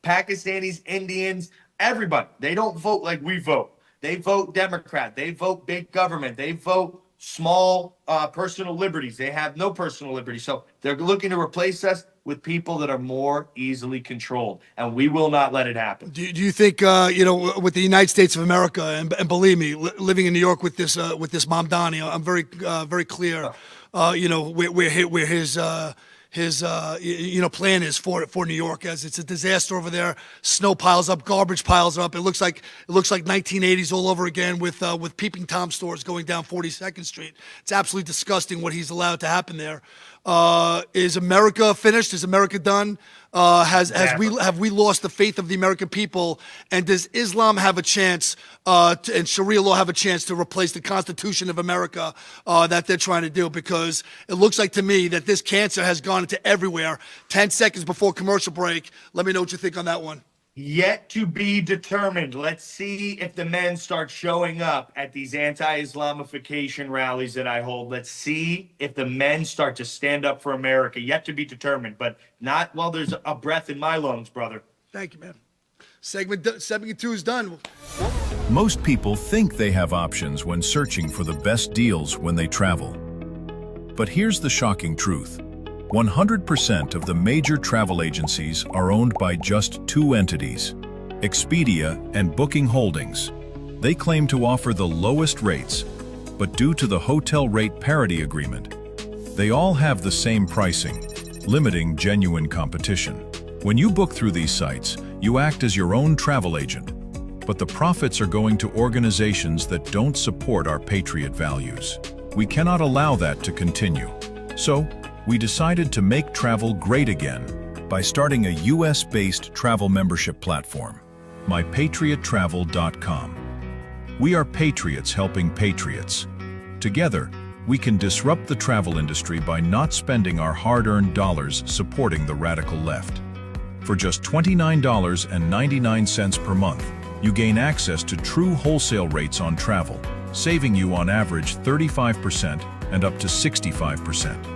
Pakistanis, Indians, everybody, they don't vote like we vote. They vote Democrat. They vote big government. They vote small personal liberties. They have no personal liberty. So they're looking to replace us with people that are more easily controlled, and we will not let it happen. Do you think, with the United States of America, and believe me, living in New York with this Mamdani, I'm very clear, where his plan is for New York, as it's a disaster over there. Snow piles up, garbage piles up. It looks like 1980s all over again with peeping Tom stores going down 42nd Street. It's absolutely disgusting what he's allowed to happen there. Is America finished? Is America done? Have we lost the faith of the American people? And does Islam have a chance, and Sharia law have a chance to replace the Constitution of America that they're trying to do? Because it looks like to me that this cancer has gone into everywhere. 10 seconds before commercial break. Let me know what you think on that one. Yet to be determined. Let's see if the men start showing up at these anti-Islamification rallies that I hold. Let's see if the men start to stand up for America. Yet to be determined, but not while there's a breath in my lungs, brother. Thank you, man. Segment 2 is done. Most people think they have options when searching for the best deals when they travel. But here's the shocking truth. 100% of the major travel agencies are owned by just two entities, Expedia and Booking Holdings. They claim to offer the lowest rates, but due to the hotel rate parity agreement, they all have the same pricing, limiting genuine competition. When you book through these sites, you act as your own travel agent, but the profits are going to organizations that don't support our patriot values. We cannot allow that to continue. So, we decided to make travel great again by starting a US-based travel membership platform, mypatriottravel.com. We are patriots helping patriots. Together, we can disrupt the travel industry by not spending our hard-earned dollars supporting the radical left. For just $29.99 per month, you gain access to true wholesale rates on travel, saving you on average 35% and up to 65%.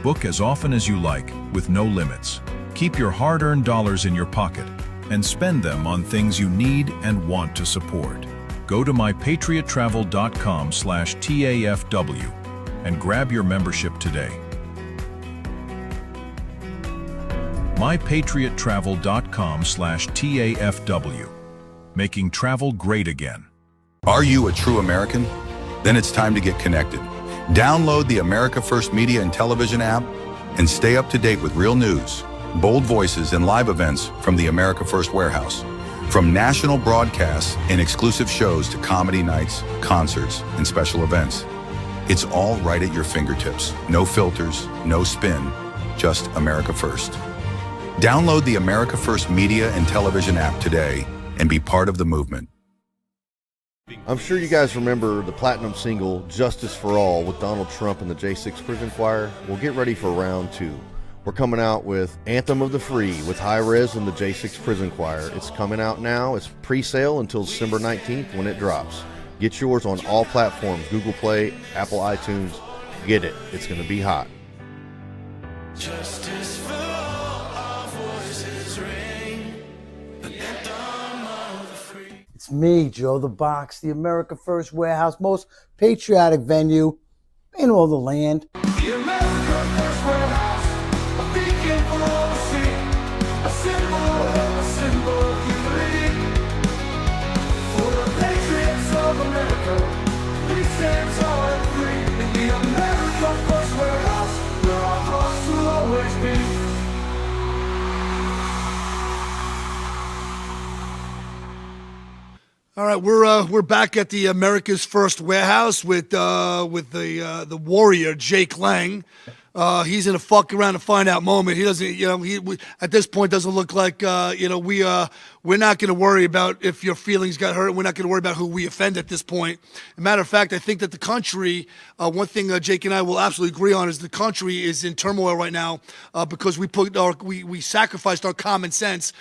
Book as often as you like, with no limits. Keep your hard-earned dollars in your pocket and spend them on things you need and want to support. Go to mypatriottravel.com/TAFW and grab your membership today. mypatriottravel.com/TAFW. Making travel great again. Are you a true American? Then it's time to get connected. Download the America First Media and Television app and stay up to date with real news, bold voices, and live events from the America First Warehouse. From national broadcasts and exclusive shows to comedy nights, concerts, and special events. It's all right at your fingertips. No filters, no spin, just America First. Download the America First Media and Television app today and be part of the movement. I'm sure you guys remember the platinum single, Justice for All, with Donald Trump and the J6 Prison Choir. Well, get ready for round 2. We're coming out with Anthem of the Free with High Res and the J6 Prison Choir. It's coming out now. It's pre-sale until December 19th when it drops. Get yours on all platforms, Google Play, Apple iTunes. Get it. It's going to be hot. Justice for all, our voices ring. The anthem of the free. It's me, Joe the Box, the America First Warehouse, most patriotic venue in all the land. The America First Warehouse, a beacon for all to see, a symbol of unity. For the patriots of America, we stand tall and free. In the America First Warehouse, where our hearts will always be. All right, we're back at the America's First Warehouse with the warrior Jake Lang. He's in a fuck around to find out moment. He doesn't, at this point doesn't look like we're not going to worry about if your feelings got hurt. We're not going to worry about who we offend at this point. As a matter of fact, I think that the country, one thing Jake and I will absolutely agree on is the country is in turmoil right now because we sacrificed our common sense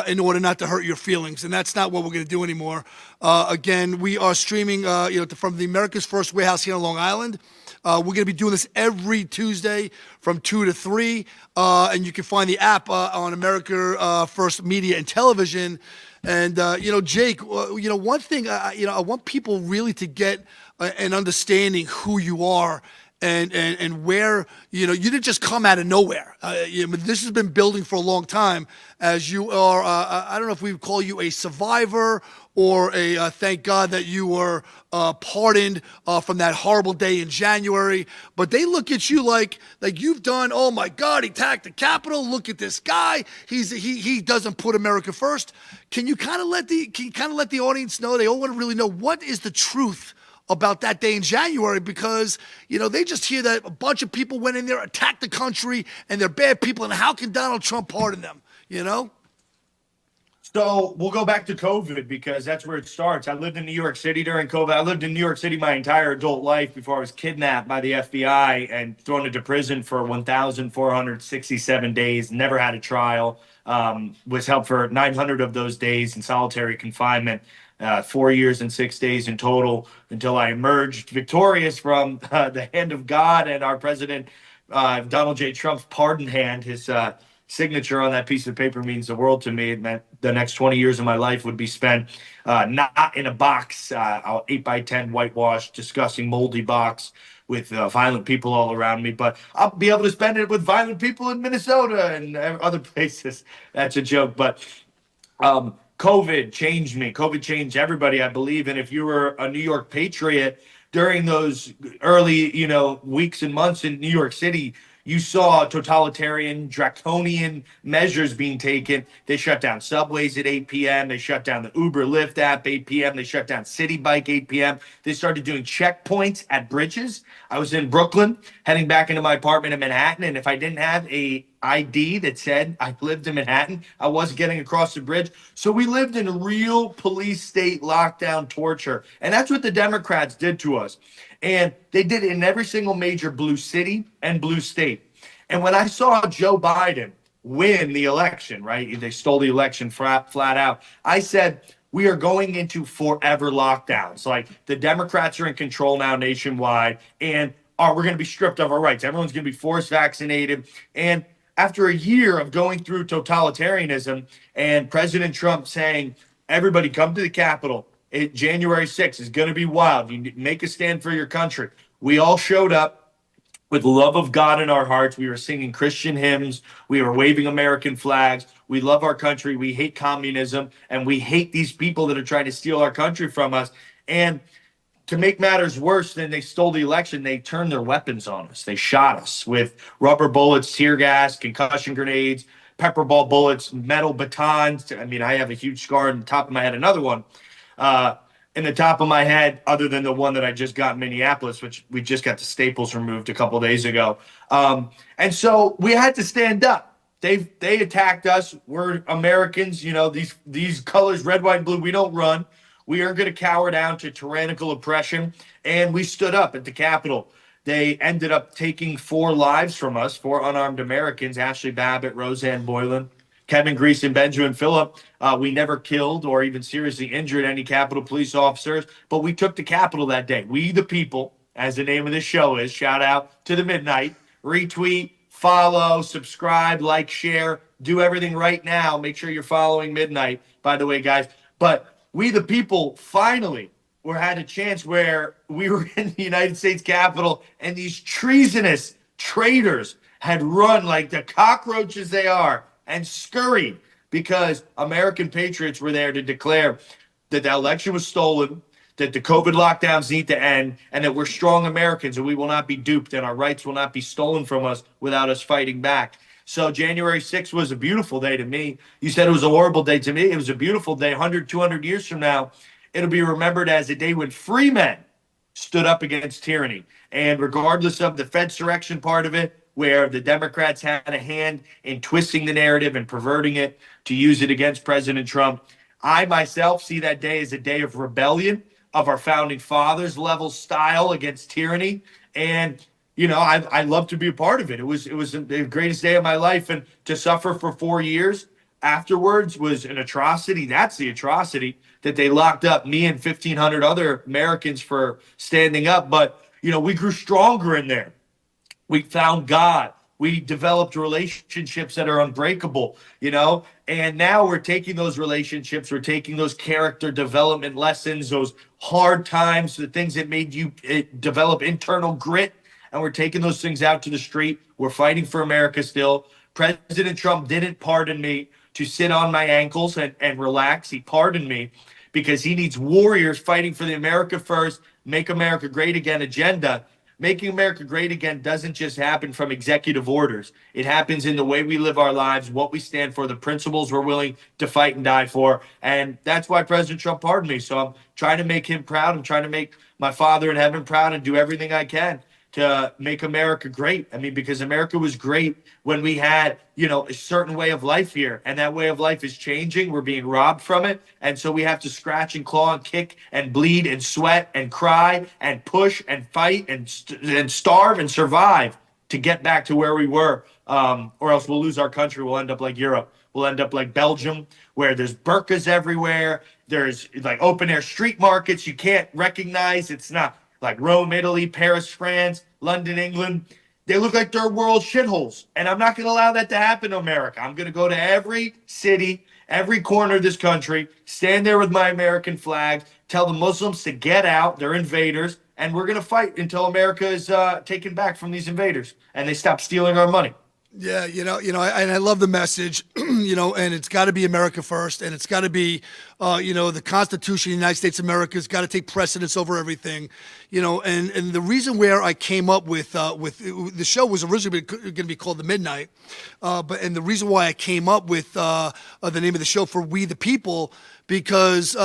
in order not to hurt your feelings, and that's not what we're going to do anymore. Again, we are streaming, from the America's First Warehouse here on Long Island. We're going to be doing this every Tuesday from 2 to 3, and you can find the app on America First Media and Television. And, Jake, one thing, I want people really to get an understanding who you are and where, you didn't just come out of nowhere. This has been building for a long time as you are, I don't know if we would call you a survivor or thank God that you were pardoned from that horrible day in January. But they look at you like you've done, oh my God, he attacked the Capitol. Look at this guy. He doesn't put America first. Can you kind of let the audience know? They all want to really know what is the truth about that day in January, because they just hear that a bunch of people went in there, attacked the country, and they're bad people, and how can Donald Trump pardon them? So we'll go back to COVID because that's where it starts. I lived in New York City during COVID. I lived in New York City my entire adult life before I was kidnapped by the FBI and thrown into prison for 1,467 days, never had a trial, was held for 900 of those days in solitary confinement. 4 years and 6 days in total until I emerged victorious from the hand of God and our president, Donald J. Trump's pardon hand. His signature on that piece of paper means the world to me. It meant the next 20 years of my life would be spent not in a box, 8x10 whitewashed, disgusting, moldy box with violent people all around me, but I'll be able to spend it with violent people in Minnesota and other places. That's a joke, but COVID changed me. COVID changed everybody, I believe. And if you were a New York patriot during those early, weeks and months in New York City, you saw totalitarian, draconian measures being taken. They shut down subways at 8 p.m. They shut down the Uber Lyft app 8 p.m. They shut down City Bike 8 p.m. They started doing checkpoints at bridges. I was in Brooklyn, heading back into my apartment in Manhattan, and if I didn't have a ID that said I lived in Manhattan, I wasn't getting across the bridge. So we lived in real police state lockdown torture. And that's what the Democrats did to us. And they did it in every single major blue city and blue state. And when I saw Joe Biden win the election, right? They stole the election flat out. I said, we are going into forever lockdowns. Like the Democrats are in control now nationwide, and we're going to be stripped of our rights. Everyone's going to be forced vaccinated. And after a year of going through totalitarianism and President Trump saying, everybody come to the Capitol, January 6th is going to be wild. You make a stand for your country. We all showed up with the love of God in our hearts. We were singing Christian hymns. We were waving American flags. We love our country. We hate communism. And we hate these people that are trying to steal our country from us. And to make matters worse than they stole the election, they turned their weapons on us. They shot us with rubber bullets, tear gas, concussion grenades, pepper ball bullets, metal batons. I mean, I have a huge scar on the top of my head, another one in the top of my head, other than the one that I just got in Minneapolis, which we just got the staples removed a couple days ago. And so we had to stand up. They attacked us. We're Americans. These colors, red, white, and blue, we don't run. We aren't going to cower down to tyrannical oppression. And we stood up at the Capitol. They ended up taking 4 lives from us, 4 unarmed Americans, Ashley Babbitt, Roseanne Boylan, Kevin Grease, and Benjamin Phillip. We never killed or even seriously injured any Capitol police officers, but we took the Capitol that day. We the people, as the name of this show is, shout out to the Midnight, retweet, follow, subscribe, like, share, do everything right now. Make sure you're following Midnight, by the way, guys. But we the people finally had a chance where we were in the United States Capitol and these treasonous traitors had run like the cockroaches they are and scurried because American patriots were there to declare that the election was stolen, that the COVID lockdowns need to end, and that we're strong Americans and we will not be duped and our rights will not be stolen from us without us fighting back. So January 6th was a beautiful day to me. You said it was a horrible day to me. It was a beautiful day. 100, 200 years from now, it'll be remembered as a day when free men stood up against tyranny. And regardless of the Fedsurrection part of it, where the Democrats had a hand in twisting the narrative and perverting it to use it against President Trump, I myself see that day as a day of rebellion of our founding fathers level style against tyranny. And, you know, I love to be a part of it. It was the greatest day of my life. And to suffer for 4 years afterwards was an atrocity. That's the atrocity, that they locked up me and 1,500 other Americans for standing up. But, you know, we grew stronger in there. We found God. We developed relationships that are unbreakable, you know, and now we're taking those relationships, we're taking those character development lessons, those hard times, the things that made you develop internal grit, and we're taking those things out to the street. We're fighting for America still. President Trump didn't pardon me to sit on my ankles and relax. He pardoned me because he needs warriors fighting for the America First, Make America Great Again agenda. Making America great again doesn't just happen from executive orders. It happens in the way we live our lives, what we stand for, the principles we're willing to fight and die for. And that's why President Trump pardoned me. So I'm trying to make him proud. I'm trying to make my Father in heaven proud and do everything I can to make America great. I mean, because America was great when we had, you know, a certain way of life here. And that way of life is changing. We're being robbed from it. And so we have to scratch and claw and kick and bleed and sweat and cry and push and fight and starve and survive to get back to where we were. Or else we'll lose our country. We'll end up like Europe. We'll end up like Belgium, where there's burqas everywhere. There's like open air street markets you can't recognize. It's not like Rome, Italy, Paris, France, London, England. They look like third world shitholes. And I'm not going to allow that to happen to America. I'm going to go to every city, every corner of this country, stand there with my American flag, tell the Muslims to get out. They're invaders. And we're going to fight until America is taken back from these invaders and they stop stealing our money. Yeah, and I love the message, and it's got to be America first, and it's got to be, the Constitution of the United States of America has got to take precedence over everything, and the reason where I came up with the show was originally going to be called The Midnight, and the reason why I came up with the name of the show for We the People, because,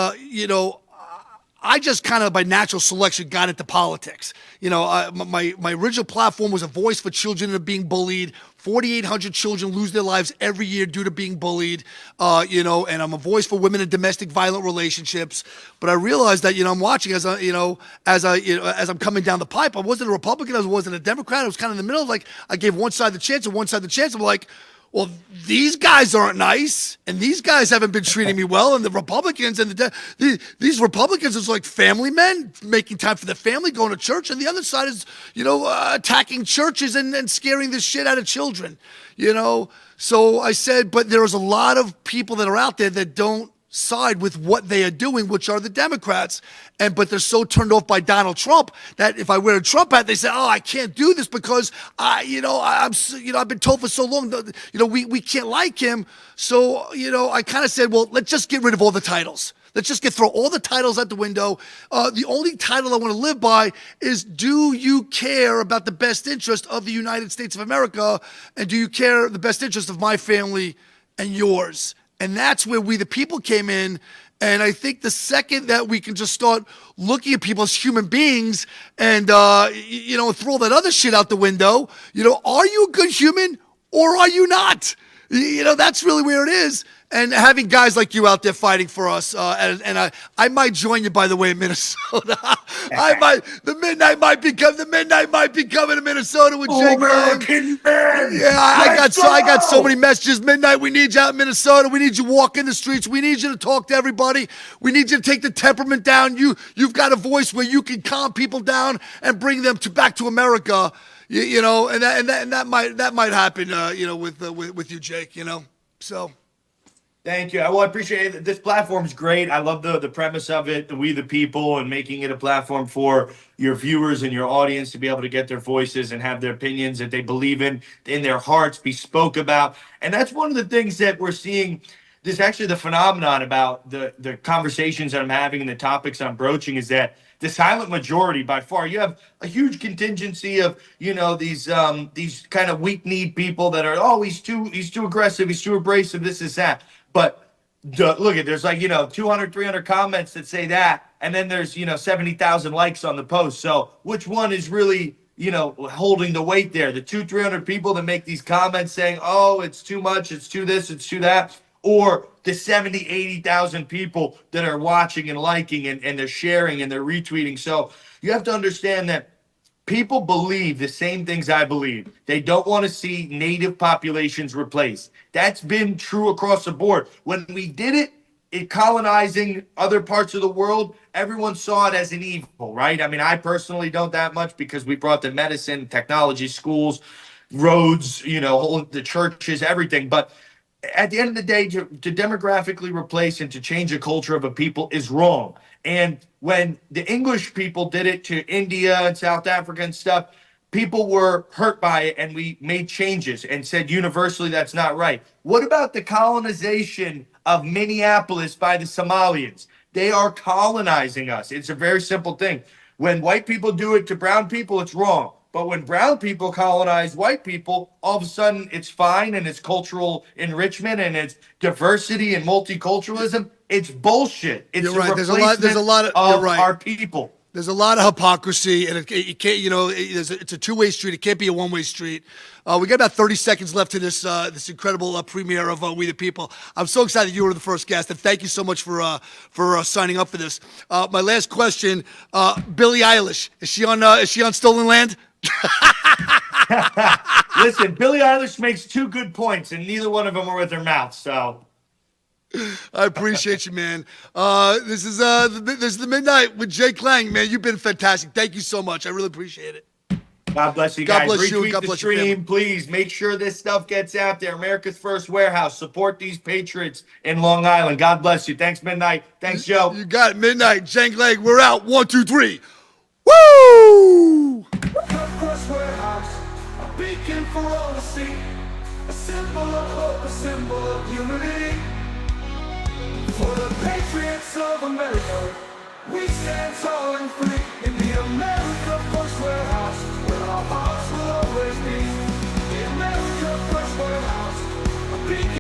I just kind of by natural selection got into politics. My original platform was a voice for children that are being bullied. 4,800 children lose their lives every year due to being bullied, and I'm a voice for women in domestic violent relationships. But I realized that, I'm watching as I'm coming down the pipe. I wasn't a Republican, I wasn't a Democrat. I was kind of in the middle. Like I gave one side the chance and one side the chance. I'm like, well, these guys aren't nice, and these guys haven't been treating me well, and the Republicans and these Republicans is like family men making time for the family, going to church, and the other side is, attacking churches and scaring the shit out of children, So I said, but there's a lot of people that are out there that don't side with what they are doing, which are the Democrats, but they're so turned off by Donald Trump that if I wear a Trump hat, they say, "Oh, I can't do this because I've been told for so long that we can't like him." So I kind of said, well, let's just get rid of all the titles. Let's just throw all the titles out the window. The only title I want to live by is, do you care about the best interest of the United States of America, and do you care the best interest of my family and yours? And that's where We the People came in. And I think the second that we can just start looking at people as human beings and, throw that other shit out the window, are you a good human or are you not? That's really where it is. And having guys like you out there fighting for us, and I might join you, by the way, in Minnesota. The midnight might be coming to Minnesota with Jake. American man. Yeah, I got so many messages. Midnight, we need you out in Minnesota. We need you walking the streets. We need you to talk to everybody. We need you to take the temperament down. You've got a voice where you can calm people down and bring them back to America. And that might happen. With you, Jake. So. Thank you. Well, I appreciate it. This platform is great. I love the premise of it, the We the People, and making it a platform for your viewers and your audience to be able to get their voices and have their opinions that they believe in their hearts be spoke about. And that's one of the things that we're seeing. This is actually the phenomenon about the conversations that I'm having and the topics I'm broaching is that the silent majority, by far, you have a huge contingency of, these kind of weak-kneed people that are, he's too aggressive, he's too abrasive, this is that. But look at, there's like, 200, 300 comments that say that. And then there's, 70,000 likes on the post. So which one is really, holding the weight there? The 200-300 people that make these comments saying, oh, it's too much, it's too this, it's too that, or the 70, 80,000 people that are watching and liking and they're sharing and they're retweeting. So you have to understand that people believe the same things I believe. They don't want to see native populations replaced. That's been true across the board. When we did it, colonizing other parts of the world, everyone saw it as an evil, right? I mean, I personally don't that much because we brought the medicine, technology, schools, roads, the churches, everything. But at the end of the day, to demographically replace and to change the culture of a people is wrong. And when the English people did it to India and South Africa and stuff, people were hurt by it, and we made changes and said universally that's not right. What about the colonization of Minneapolis by the Somalians? They are colonizing us. It's a very simple thing. When white people do it to brown people, it's wrong. But when brown people colonize white people, all of a sudden it's fine, and it's cultural enrichment and it's diversity and multiculturalism. It's bullshit. It's You're right. a There's a lot of of you're right. our people. There's a lot of hypocrisy, and it can't. It's a two-way street. It can't be a one-way street. We got about 30 seconds left to this incredible premiere of We the People. I'm so excited you were the first guest, and thank you so much for signing up for this. My last question: Billie Eilish, is she on Stolen Land? Listen, Billie Eilish makes two good points, and neither one of them are with her mouth. So I appreciate you, man. This is the Midnight with Jake Lang, man. You've been fantastic. Thank you so much. I really appreciate it. God bless you God guys. bless you. Retweet God the bless your stream, family. please. Make sure this stuff gets out there. America's First Warehouse. Support these patriots in Long Island. God bless you. Thanks, Midnight. Thanks, Joe. You got it, Midnight. Jake Lang, we're out. 1, 2, 3. Woo! First Warehouse, a beacon for all to see, a symbol of hope, a symbol of unity. For the patriots of America, we stand tall and free in the America First Warehouse.